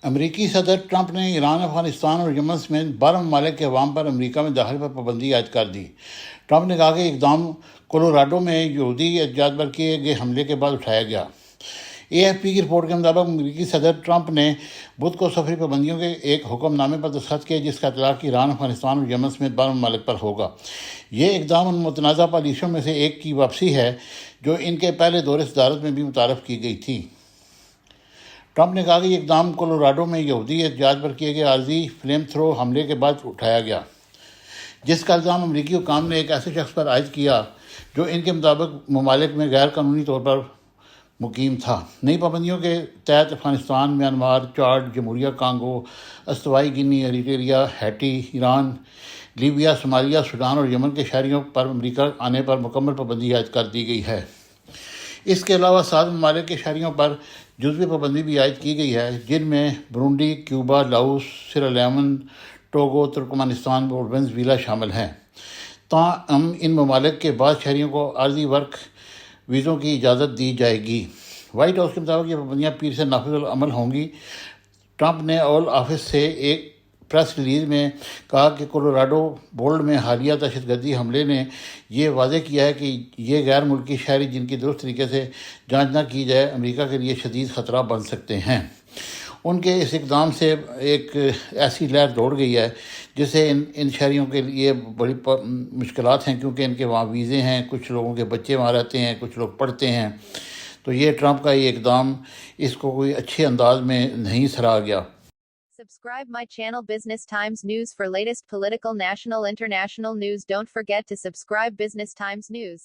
امریکی صدر ٹرمپ نے ایران، افغانستان اور یمن سمیت 12 ممالک کے عوام پر امریکہ میں داخلے پر پابندی عائد کر دی۔ ٹرمپ نے کہا کہ یہ اقدام کولوراڈو میں یہودی احتجاج پر کیے گئے حملے کے بعد اٹھایا گیا۔ اے ایف پی کی رپورٹ کے مطابق امریکی صدر ٹرمپ نے بدھ کو سفری پابندیوں کے ایک حکم نامے پر دستخط کیے جس کا اطلاق ایران، افغانستان اور یمن سمیت 12 ممالک پر ہوگا۔ یہ اقدام ان متنازع پالیسیوں میں سے ایک کی واپسی ہے جو ان کے پہلے دور صدارت میں بھی متعارف کی گئی تھی۔ ٹرمپ نے کہا کہ یہ اقدام کولوراڈو میں یہودی احتجاج پر کیے گئے عارضی فلیم تھرو حملے کے بعد اٹھایا گیا، جس کا الزام امریکی حکام نے ایک ایسے شخص پر عائد کیا جو ان کے مطابق ممالک میں غیر قانونی طور پر مقیم تھا۔ نئی پابندیوں کے تحت افغانستان، میانمار، چاڈ، جمہوریہ کانگو، استوائی Guinea, Eritrea, Haiti, Iran, Libya, Somalia, Sudan اور یمن کے شہریوں پر امریکہ آنے پر مکمل پابندی عائد کر دی گئی ہے۔ اس کے علاوہ 7 ممالک کے شہریوں پر جزوی پابندی بھی عائد کی گئی ہے، جن میں برونڈی، کیوبا، لاؤس، سیرا لیون، ٹوگو، ترکمانستان اور وینزویلا شامل ہیں۔ تاہم ان ممالک کے بعض شہریوں کو عارضی ورک ویزوں کی اجازت دی جائے گی۔ وائٹ ہاؤس کے مطابق یہ پابندیاں پیر سے نافذ العمل ہوں گی۔ ٹرمپ نے اوول آفس سے ایک پریس ریلیز میں کہا کہ کولوراڈو بولڈ میں حالیہ دہشت گردی حملے نے یہ واضح کیا ہے کہ یہ غیر ملکی شہری جن کی درست طریقے سے جانچ نہ کی جائے امریکہ کے لیے شدید خطرہ بن سکتے ہیں۔ ان کے اس اقدام سے ایک ایسی لہر دوڑ گئی ہے جس سے ان شہریوں کے لیے بڑی مشکلات ہیں، کیونکہ ان کے وہاں ویزے ہیں، کچھ لوگوں کے بچے وہاں رہتے ہیں، کچھ لوگ پڑھتے ہیں۔ تو یہ ٹرمپ کا یہ اقدام اس کو کوئی اچھے انداز میں نہیں سراہا گیا۔ Subscribe my channel Business Times News for latest political, national, international news. Don't forget to subscribe Business Times News.